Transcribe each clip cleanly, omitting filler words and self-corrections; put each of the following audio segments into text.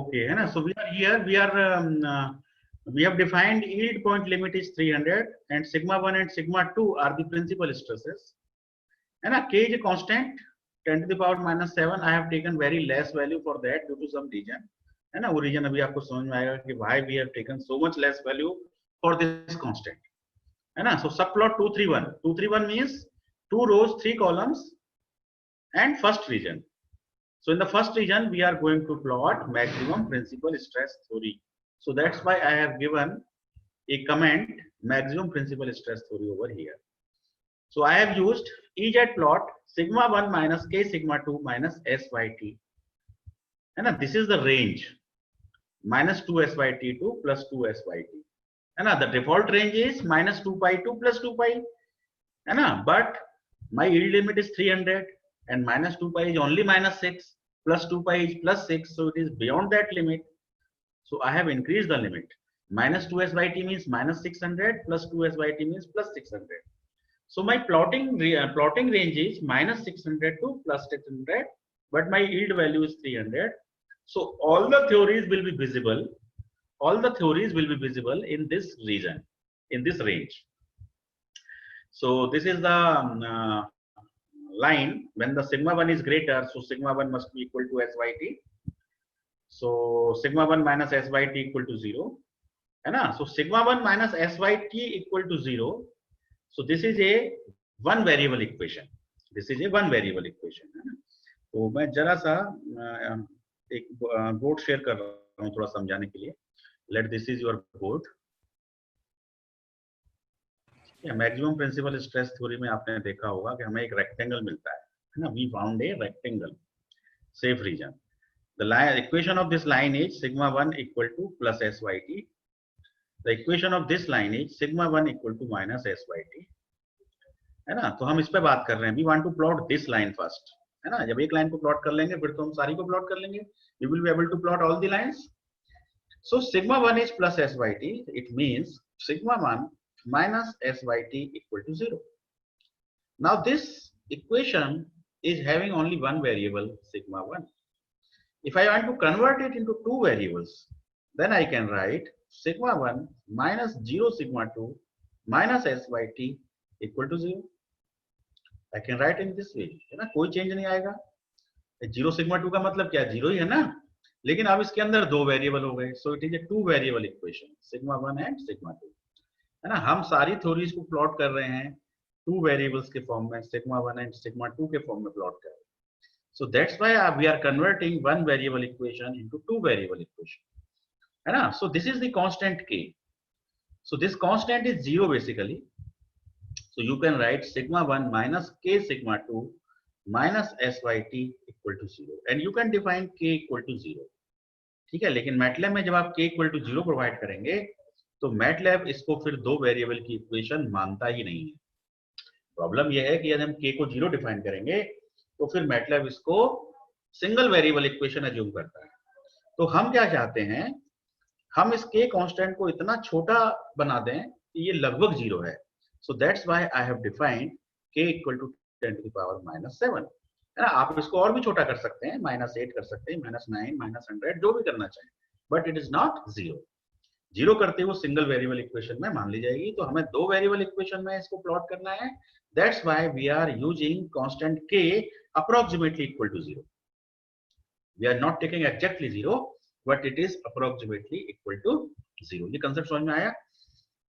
Okay, है ना? So we are here. We have defined yield point limit is 300, and sigma 1 and sigma 2 are the principal stresses. है ना? K is a constant, 10 to the power minus 7. I have taken very less value for that due to some reason. है ना? वो reason अभी आपको समझ में आएगा कि why we have taken so much less value for this constant. है ना? So subplot 231. 231 means 2 rows, 3 columns, and first region. So in the first region, we are going to plot maximum principal stress theory. So that's why I have given a comment maximum principal stress theory over here. So I have used EZ plot sigma 1 minus K sigma 2 minus S by T. And this is the range minus 2S by T2 plus 2S by T. And the default range is minus 2 pi 2 plus 2 pi. But my yield limit is 300 and minus 2 pi is only minus 6 plus 2 pi is plus 6. So it is beyond that limit. So I have increased the limit. Minus 2S by T means minus 600 plus 2S by T means plus 600. So my plotting range is minus 600 to plus 600, but my yield value is 300. So all the theories will be visible. All the theories will be visible in this region, in this range. So this is the line when the sigma 1 is greater. So sigma 1 must be equal to S by T. So sigma 1 minus S by T equal to 0. So sigma 1 minus S by T equal to 0. So this is a one variable equation. This is a one variable equation. तो मैं जरा सा एक board share कर रहा हूँ थोड़ा समझाने के लिए. Let this is your board. Maximum principal stress theory में आपने देखा होगा कि हमें एक रेक्टेंगल मिलता है ना. We found a rectangle safe region. The equation of this line is sigma 1 equal to plus S by T. The equation of this line is sigma 1 equal to minus S by T. है ना. तो हम इस पे बात कर रहे हैं. We want to plot this line first. है ना. जब एक लाइन को प्लॉट कर लेंगे फिर तो हम सारी को प्लॉट कर लेंगे. We will be able to plot all the lines. So sigma 1 is plus S by T. It means sigma 1 minus S by T equal to 0. Now this equation is having only one variable, sigma 1. If I want to convert it into two variables, then I can write sigma 1 minus 0 sigma 2 minus S by T equal to 0. I can write in this way. है ना. कोई change नहीं आएगा. 0 sigma 2 का मतलब क्या, 0 ही है ना. लेकिन अब इसके अंदर दो वेरिएबल हो गए. सो it is a two variable equation, sigma 1 and sigma 2. है ना. हम सारी थ्योरीज को प्लॉट कर रहे हैं टू वेरिएबल्स के फॉर्म में, sigma 1 एंड sigma 2 के फॉर्म में प्लॉट कर रहे हैं. So that's why we are converting one variable equation into two variable equation. है ना. So this is the constant K. So this constant is 0 basically. So you can write sigma 1 minus K sigma 2 minus S by T equal to 0. And you can define K equal to 0. ठीक है. लेकिन MATLAB में जब आप K equal to 0 provide करेंगे तो MATLAB इसको फिर दो वेरिएबल की इक्वेशन मानता ही नहीं है. प्रॉब्लम यह है कि यदि हम K को 0 डिफाइन करेंगे तो फिर MATLAB इसको सिंगल वेरिएबल इक्वेशन एज्यूम करता है. तो हम क्या चाहते हैं, हम इस K कांस्टेंट को इतना छोटा बना दें कि ये लगभग 0 है. So that's why I have defined K equal to 10 to the power minus 7. है ना. आप इसको और भी छोटा कर सकते हैं, -8 कर सकते हैं, -9, -100, जो भी करना चाहें, बट इट इज नॉट 0. 0 करते हुए सिंगल वेरिएबल इक्वेशन में मान ली जाएगी. तो हमें दो वेरिएबल इक्वेशन में इसको प्लॉट करना है. That's why we are using constant K approximately equal to 0. We are not taking exactly 0, but it is approximately equal to 0. ये कंसेप्ट समझ में आया.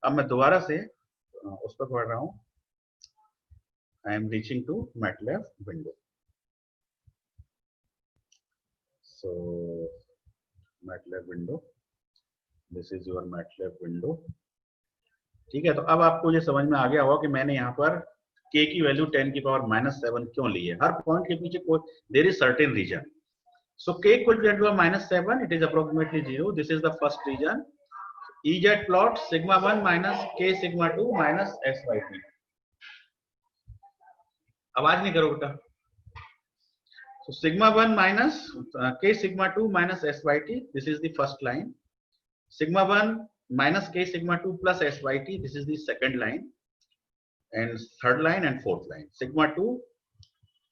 अब मैं दोबारा से उस पर पढ़ रहा हूँ. I am reaching to MATLAB window. So MATLAB window. This is your MATLAB window. ठीक है. तो अब आपको ये समझ में आ गया होगा कि मैंने यहाँ पर K की वैल्यू 10 की पावर -7 क्यों ली है. हर पॉइंट के पीछे कोई there is certain region. So K equal to 10 to -7, it is approximately 0. This is the first region. EZ plot sigma 1 minus K sigma 2 minus S by T. आवाज नहीं करो बेटा. So sigma 1 minus K sigma 2 minus S by T. This is the first line. Sigma 1 minus K sigma 2 plus S by T. This is the second line. And third line and fourth line. Sigma 2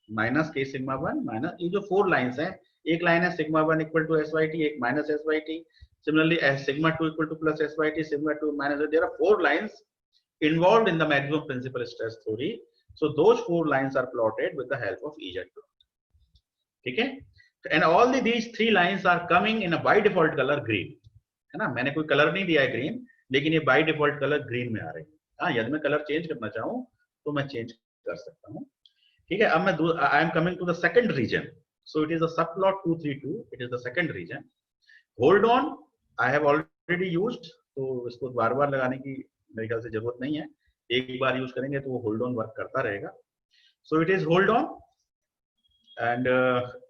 minus K sigma 1 minus, ये जो 4 lines हैं एक line है sigma 1 equal to S Y T, एक minus S Y T, similarly sigma 2 equal to plus S Y T, sigma 2 minus, there are 4 lines involved in the maximum principal stress theory. So those 4 lines are plotted with the help of EZ plot. ठीक है, and all these 3 lines are coming in a by default color green, है ना, मैंने कोई colour नहीं दिया है green, लेकिन ये बाय डिफॉल्ट कलर ग्रीन में आ रहे हैं। हाँ, यदि मैं कलर चेंज करना चाहूँ तो मैं चेंज कर सकता हूँ। ठीक है, अब मैं I am coming to the second region, so it is the subplot 232, it is the second region. Hold on, I have already used, तो इसको बार बार लगाने की मेरे ख्याल से जरूरत नहीं है, एक बार यूज करेंगे तो वो होल्ड ऑन वर्क करता रहेगा। So it is hold on, and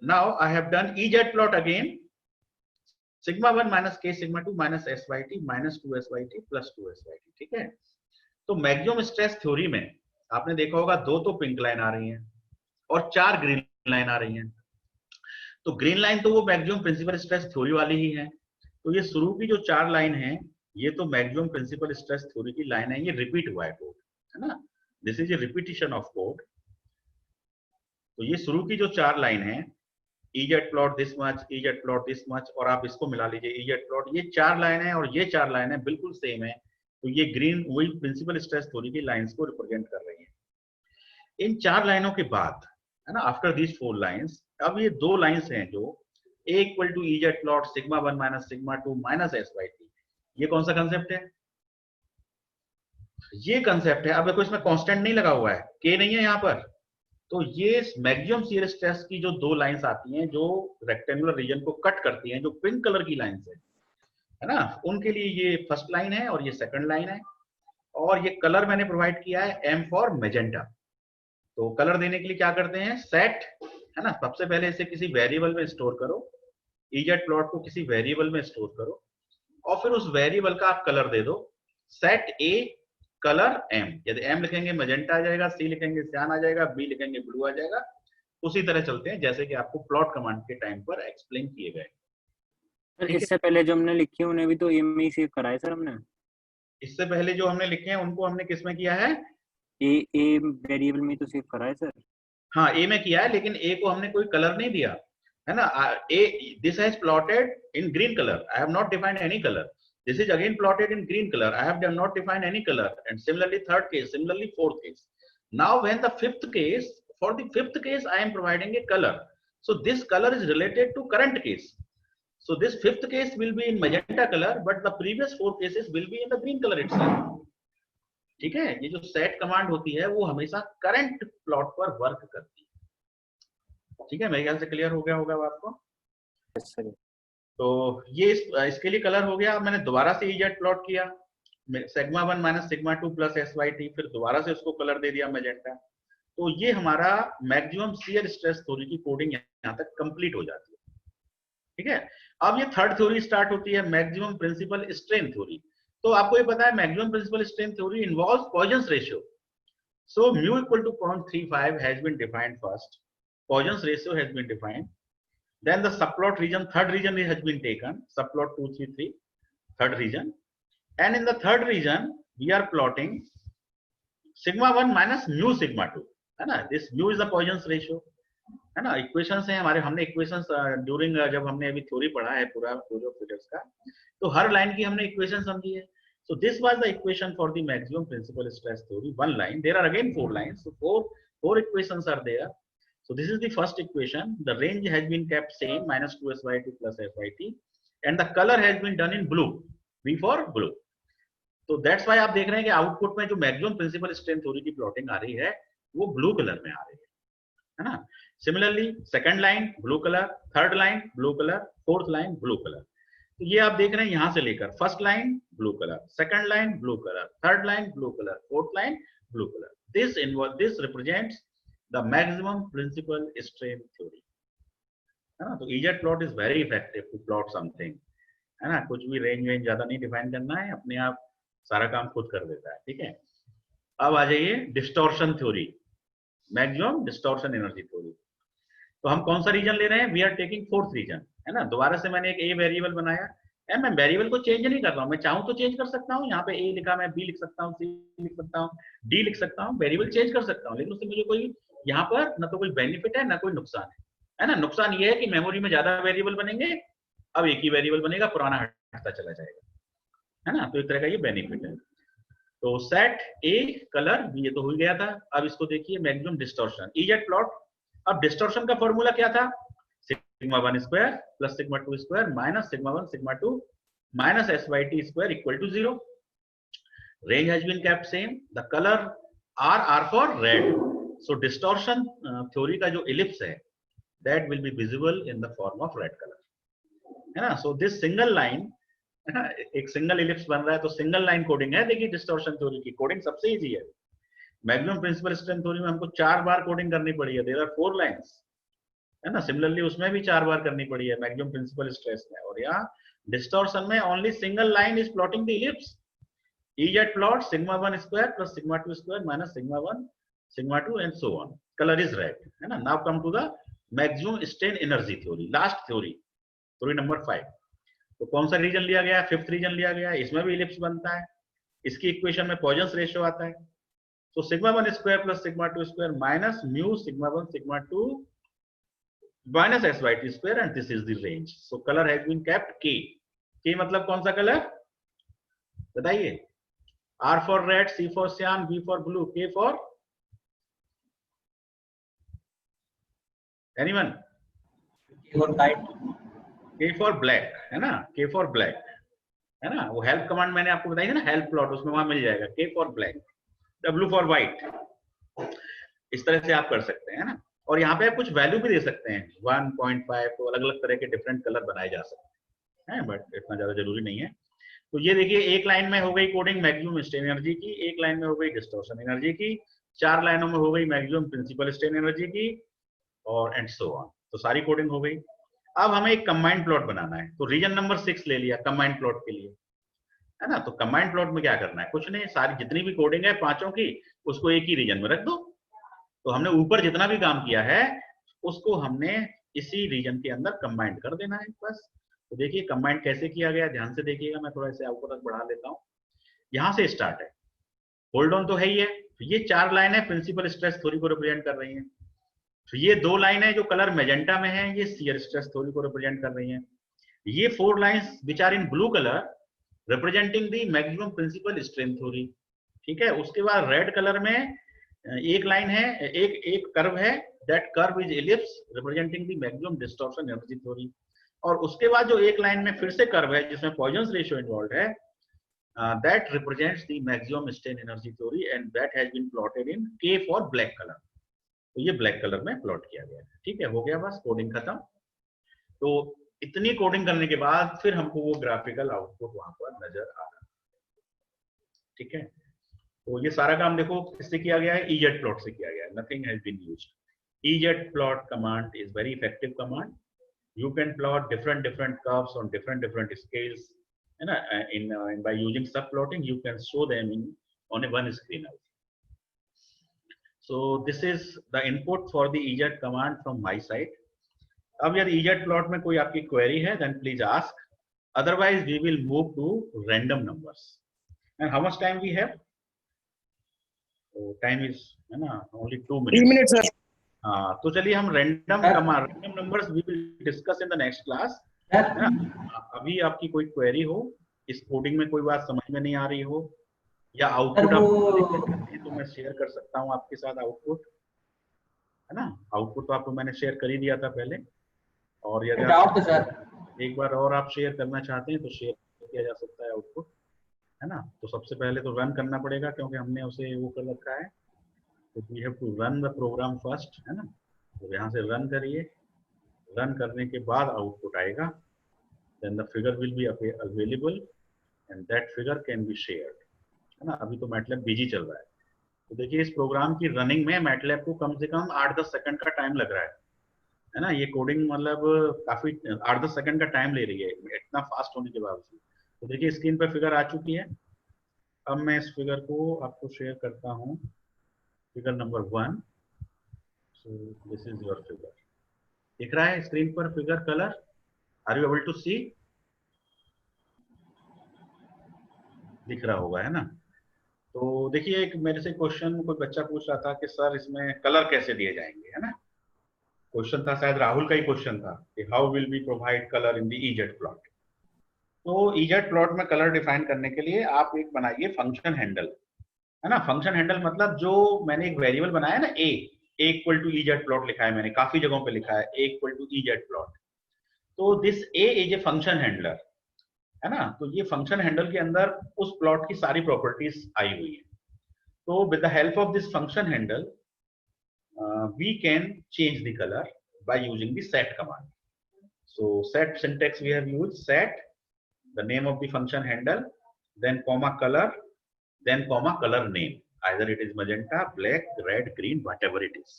now I have done EZ plot again, sigma 1 minus k sigma 2 minus S Y T minus 2 S Y T plus 2 S Y T. ठीक है, तो maximum stress theory में आपने देखा होगा 2 तो pink line आ रही हैं और 4 ग्रीन लाइन आ रही हैं। तो ग्रीन लाइन तो वो मैक्सिमम प्रिंसिपल स्ट्रेस थ्योरी वाली ही है, तो ये शुरू की जो 4 लाइन है ये तो मैक्सिमम प्रिंसिपल स्ट्रेस थ्योरी की लाइन है, ये रिपीट हुआ है कोड, है ना, this is a repetition of code. तो ये शुरू की जो 4 लाइन है, EZ plot this much, EZ plot this much, और आप इसको मिला लीजिए EZ प्लॉट, ये 4 लाइन है और ये 4 लाइन है बिल्कुल सेम है, तो ये ग्रीन वही प्रिंसिपल स्ट्रेस थ्योरी की लाइंस को रिप्रेजेंट कर रही है। इन 4 लाइनों के बाद, है ना, आफ्टर दीज 4 लाइंस, अब ये 2 लाइंस हैं जो A equal to EZ plot sigma 1 minus sigma 2 minus S Y T, ये कौन सा कंसेप्ट है? ये कंसेप्ट है। अब देखो इसमें कांस्टेंट नहीं लगा हुआ है, के नहीं है यहाँ पर, तो ये मैक्सिमम शियर स्ट्रेस की जो 2 लाइंस आती हैं जो रेक्टेंगुलर रीजन को कट करती हैं, जो पिंक कलर की लाइंस है ना, उनके लिए ये फर्स्ट लाइन है और ये सेकंड लाइन है, और ये कलर मैंने प्रोवाइड किया है M फॉर मेजेंटा। तो कलर देने के लिए क्या करते हैं, सेट, है ना, सबसे पहले इसे किसी वेरिएबल में स्टोर करो, EZ प्लॉट को किसी वेरिएबल में स्टोर करो, और फिर उस वेरिएबल का आप कलर दे दो, सेट A कलर M, यदि M लिखेंगे मजेंटा आ जाएगा, C लिखेंगे सियान आ जाएगा, B लिखेंगे ब्लू आ जाएगा। उसी तरह चलते हैं जैसे कि आपको प्लॉट कमांड के टाइम पर एक्सप्लेन किए गए। सर इससे पहले जो हमने लिखी है उन्हें भी तो ए में ही सेव करा है सर हमने। इससे पहले जो हमने लिखे हैं उनको हमने किस में किया है? ए वेरिएबल में तो सेव करा है सर। हाँ, ए में किया है, लेकिन ए को हमने कोई कलर नहीं दिया, है ना। A this has plotted in green colour, I have not defined any colour, this is again plotted in green color, I have not defined any color, and similarly third case, similarly fourth case. Now when the fifth case, for the fifth case I am providing a color, so this color is related to current case, so this fifth case will be in magenta color, but the previous 4 cases will be in the green color itself. ठीक है, ये जो set command होती है वो हमेशा current plot पर work करती है। ठीक है, मेरे ख्याल से क्लियर हो गया होगा आपको। yes, sir. तो ये इसके लिए कलर हो गया। अब मैंने दोबारा से EZ प्लॉट किया, sigma 1 minus sigma 2 plus S Y T, फिर दोबारा से उसको कलर दे दिया मैजेंटा। तो ये हमारा मैक्सिमम शियर स्ट्रेस थ्योरी की कोडिंग यहाँ तक कंप्लीट हो जाती है। ठीक है, अब ये थर्ड थ्योरी स्टार्ट होती है, मैक्सिमम प्रिंसिपल स्ट्रेन थ्योरी। तो आपको ये पता है maximum principal strain theory involves Poisson's ratio, so mu equal to 0.35 has been defined first, Poisson's ratio has been defined, then the subplot region, third region has been taken, subplot 233, third region, and in the third region we are plotting sigma 1 minus mu sigma 2, है ना, this mu is the Poisson's ratio, है ना। Equations हैं हमारे, हमने equations during जब हमने अभी थ्योरी पढ़ा है पूरा थ्योरी ऑफ फिजिक्स का, तो हर लाइन की हमने इक्वेशन समझी है। so this was the equation for the maximum principal stress theory, one line, there are again 4 lines, so four equations are there. So this is the first equation, the range has been kept same, minus 2sy2 plus fyt, and the color has been done in blue, B for blue. तो that's why आप देख रहे हैं कि output में जो maximum principal strain theory की plotting आ रही है वो ब्लू कलर में आ रही है ना। Similarly second line blue colour, third line blue colour, fourth line blue colour. तो ये आप देख रहे हैं यहाँ से लेकर first line blue colour, second line blue colour, third line blue colour, fourth line blue colour. This represents the maximum principal strain theory, है ना। तो EZ plot is very effective to plot something, है ना, कुछ भी range वेंज ज्यादा नहीं define करना है, अपने आप सारा काम खुद कर देता है। ठीक है, अब आ जाइए distortion theory, maximum distortion energy theory. तो हम कौन सा रीजन ले रहे हैं? We are taking fourth region, है ना। दोबारा से मैंने एक ए वेरिएबल बनाया है, मैं वेरिएबल को चेंज नहीं कर रहा हूँ, मैं चाहूँ तो चेंज कर सकता हूँ, यहाँ पे ए लिखा मैं बी लिख सकता हूँ, सी लिख सकता हूँ, डी लिख सकता हूँ, वेरिएबल चेंज कर सकता हूँ, लेकिन उससे मुझे कोई यहाँ पर ना तो कोई बेनिफिट है ना कोई नुकसान है। है ना। नुकसान ये है कि मेमोरी में ज्यादा वेरिएबल बनेंगे, अब एक ही वेरिएबल बनेगा, पुराना हटता चला जाएगा, है ना। तो एक तरह का ये बेनिफिट है। तो सेट ए कलर बी, ये तो हो गया था। अब इसको देखिए मैक्सिमम डिस्टॉर्शन इजेड प्लॉट। अब डिस्टॉर्शन का फॉर्मूला क्या था, sigma 1 square plus sigma 2 square minus sigma 1 sigma 2 minus S by T square equal to 0। range has been kept same, the color are for red, so distortion theory का जो ellipse है that will be visible in the form of red color, है ना। so this single line, है ना, एक single ellipse बन रहा है तो सिंगल लाइन कोडिंग है। देखिए डिस्टॉर्शन थ्योरी की कोडिंग सबसे इजी है। मैक्सिमम प्रिंसिपल स्ट्रेंथ थ्योरी में हमको 4 बार कोडिंग करनी पड़ी है, देयर आर 4 लाइंस, है ना। सिमिलरली उसमें भी 4 बार करनी पड़ी है मैक्सिमम प्रिंसिपल स्ट्रेस में, और यहाँ डिस्टॉर्शन में only single line is plotting the ellipse. EZ plot sigma 1 square plus sigma 2 square minus sigma 1 sigma 2 and so on. Color is red, है ना। Now come to the maximum strain energy theory, last theory, theory number 5। तो कौन सा reason लिया गया है, fifth reason लिया गया है, इसमें भी इलिप्स बनता है। इसकी इक्वेशन में पॉइजन्स रेशियो आता है। तो sigma 1 square plus sigma 2 square minus mu sigma 1 sigma 2 minus S by T square and this is the range. So colour has been kept K. K मतलब कौन सा कलर बताइए, R for red, C for cyan, B for blue, K for anyone? K for kite, K for black, है ना, K for black, है ना। वो help command मैंने आपको बताई थी ना, हेल्प प्लॉट, उसमें वहां मिल जाएगा K for black, W for white। इस तरह से आप कर सकते हैं, है ना। और यहाँ पे आप कुछ वैल्यू भी दे सकते हैं 1.5, तो अलग अलग तरह के डिफरेंट कलर बनाए जा सकते हैं, बट इतना ज्यादा जरूरी नहीं है। तो ये देखिए एक लाइन में हो गई कोडिंग मैक्सिमम स्ट्रेन एनर्जी की, एक लाइन में हो गई डिस्टॉर्शन एनर्जी की, 4 लाइनों में हो गई मैक्सिमम प्रिंसिपल स्ट्रेन एनर्जी की, और एंड सो ऑन। तो सारी कोडिंग हो गई। अब हमें एक कंबाइंड प्लॉट बनाना है, तो रीजन नंबर 6 ले लिया कंबाइंड प्लॉट के लिए, है ना। तो कंबाइंड प्लॉट में क्या करना है, कुछ नहीं, सारी जितनी भी कोडिंग है पांचों की उसको एक ही रीजन में रख दो। तो हमने ऊपर जितना भी काम किया है उसको हमने इसी रीजन के अंदर कंबाइंड कर देना है बस। तो देखिए कंबाइंड कैसे किया गया, ध्यान से देखिएगा, मैं थोड़ा सा ऊपर तक बढ़ा लेता हूँ। यहाँ से स्टार्ट है, होल्ड ऑन तो है ही है। तो ये 4 लाइन है प्रिंसिपल स्ट्रेस थ्योरी को रिप्रेजेंट कर रही है। तो ये 2 लाइन है जो कलर मेजेंटा में है, ये शियर स्ट्रेस थ्योरी को रिप्रेजेंट कर रही है। ये 4 lines which are in blue colour representing the maximum principal strain theory, ठीक है। उसके बाद रेड कलर में एक लाइन है, एक कर्व है, that curve is ellipse representing the maximum distortion energy theory. और उसके बाद जो एक लाइन में फिर से कर्व है जिसमें पॉइजन्स रेशियो इन्वॉल्व है, that represents the maximum strain energy theory and that has been plotted in K for black colour. तो ये ब्लैक कलर में प्लॉट किया गया है, ठीक है। हो गया बस, कोडिंग खत्म। तो इतनी कोडिंग करने के बाद फिर हमको वो ग्राफिकल आउटपुट वहां पर नजर आ रहा है, ठीक है। तो ये सारा काम देखो किससे किया गया है, EZ प्लॉट से किया गया है, nothing has been used. EZ plot command is very effective command. You can plot different curves on different scales, and by using subplotting you can show them in on a one screen also. So this is the input for the EZ command from my side. अब यदि EZ plot में कोई आपकी query है then please ask, otherwise we will move to random numbers. And how much time we have? So time is only 2 minutes. 3 minutes sir. तो चलिए हम random numbers we will discuss in the next class. अभी आपकी कोई query हो, इस coding में कोई बात समझ में नहीं आ रही हो, या आउटपुट आप तो मैं शेयर कर सकता हूँ आपके साथ आउटपुट, है ना। आउटपुट तो आपको मैंने शेयर कर ही दिया था पहले, और यदि डाउट सर एक बार और आप शेयर करना चाहते हैं तो शेयर किया जा सकता है आउटपुट, है ना। तो सबसे पहले तो रन करना पड़ेगा क्योंकि हमने उसे वो कर रखा है, तो we have to run the program first, है ना। तो यहाँ से रन करिए, रन करने के बाद आउटपुट आएगा, then the figure will be available and that figure can be shared, है ना। अभी तो मैटलैब बिजी चल रहा है, तो देखिए इस प्रोग्राम की रनिंग में मैटलैब को कम से कम 8-10 सेकंड का टाइम लग रहा है ना। ये कोडिंग मतलब काफी 8-10 सेकंड का टाइम ले रही है इतना फास्ट होने के बावजूद। तो देखिए स्क्रीन पर फिगर आ चुकी है। अब मैं इस फिगर को आपको शेयर करता हूँ, figure number 1। So this is your figure, दिख रहा है स्क्रीन पर figure colour, are you able to see? दिख रहा होगा, है ना। तो देखिए एक मेरे से क्वेश्चन कोई बच्चा पूछ रहा था कि सर इसमें कलर कैसे दिए जाएंगे, है ना। क्वेश्चन था, शायद राहुल का ही क्वेश्चन था कि how will be provide colour in the EEZ plot. तो ईजेड प्लॉट में कलर डिफाइन करने के लिए आप एक बनाइए फंक्शन हैंडल, है ना। फंक्शन हैंडल मतलब जो मैंने एक वेरिएबल बनाया ना, ए इक्वल टू ईजेड प्लॉट लिखा है मैंने, काफी जगहों पे लिखा है ए इक्वल टू ईजेड प्लॉट। तो this A is a function handler, है ना। तो ये फंक्शन हैंडल के अंदर उस प्लॉट की सारी प्रॉपर्टीज आई हुई है। तो with the help of this function handle we can change the color by using the set command. So set syntax we have used, set the name of the function handle, then comma color, then comma color name, either it is magenta, black, red, green, whatever it is.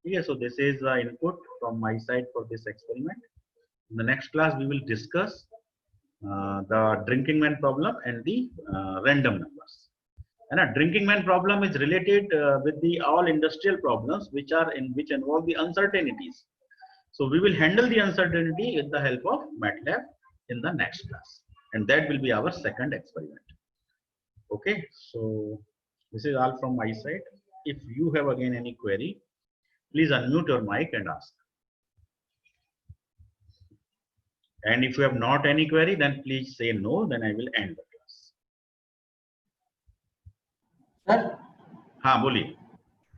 Okay, so this is the input from my side for this experiment. In the next class we will discuss the drinking man problem and the random numbers. And a drinking man problem is related with the all industrial problems which involve the uncertainties. So we will handle the uncertainty with the help of MATLAB in the next class, and that will be our second experiment. Okay, so this is all from my side. If you have again any query, please unmute your mic and ask. And if you have not any query, then please say no, then I will end the class. Sir हाँ बोलिए।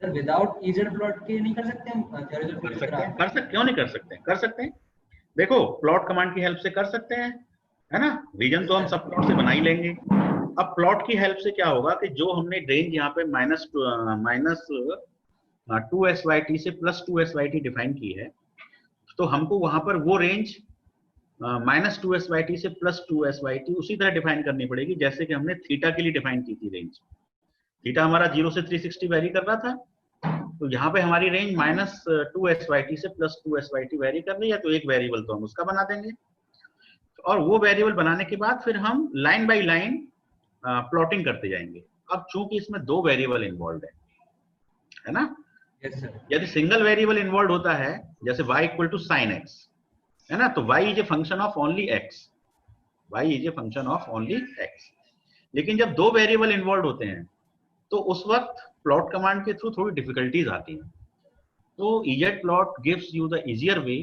Sir without EEZ plot के नहीं कर सकते हम theoretical कर figure सकते हैं, आप? कर सकते, क्यों नहीं कर सकते हैं, कर सकते हैं। देखो प्लॉट कमांड की हेल्प से कर सकते हैं, है ना। रीजन तो हम सब प्लॉट से बना ही लेंगे। अब प्लॉट की हेल्प से क्या होगा कि जो हमने रेंज यहाँ पे माइनस 2SYT से प्लस 2SYT डिफाइन की है, तो हमको वहां पर वो रेंज माइनस 2SYT से प्लस 2SYT उसी तरह डिफाइन करनी पड़ेगी जैसे कि हमने थीटा के लिए डिफाइन की थी रेंज। थीटा हमारा 0 से 360 वेरी कर रहा था, तो यहाँ पे हमारी रेंज माइनस 2SYT से प्लस 2SYT वेरी कर रही है, तो एक वेरिएबल तो हम उसका बना देंगे, और वो वेरिएबल बनाने के बाद फिर हम लाइन बाय लाइन प्लॉटिंग करते जाएंगे। अब चूंकि इसमें दो वेरिएबल इन्वॉल्व है ना। Yes sir. यदि सिंगल वेरिएबल इन्वॉल्व होता है जैसे y equal to sine x, है ना, तो y is a function of only x, y is a function of only x। लेकिन जब दो वेरिएबल इन्वॉल्व होते हैं तो उस वक्त प्लॉट कमांड के थ्रू थोड़ी डिफिकल्टीज आती हैं। तो EZ plot gives you the easier way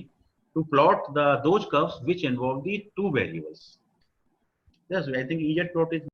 to plot those curves which involve the two variables. Yes, I think EZ plot is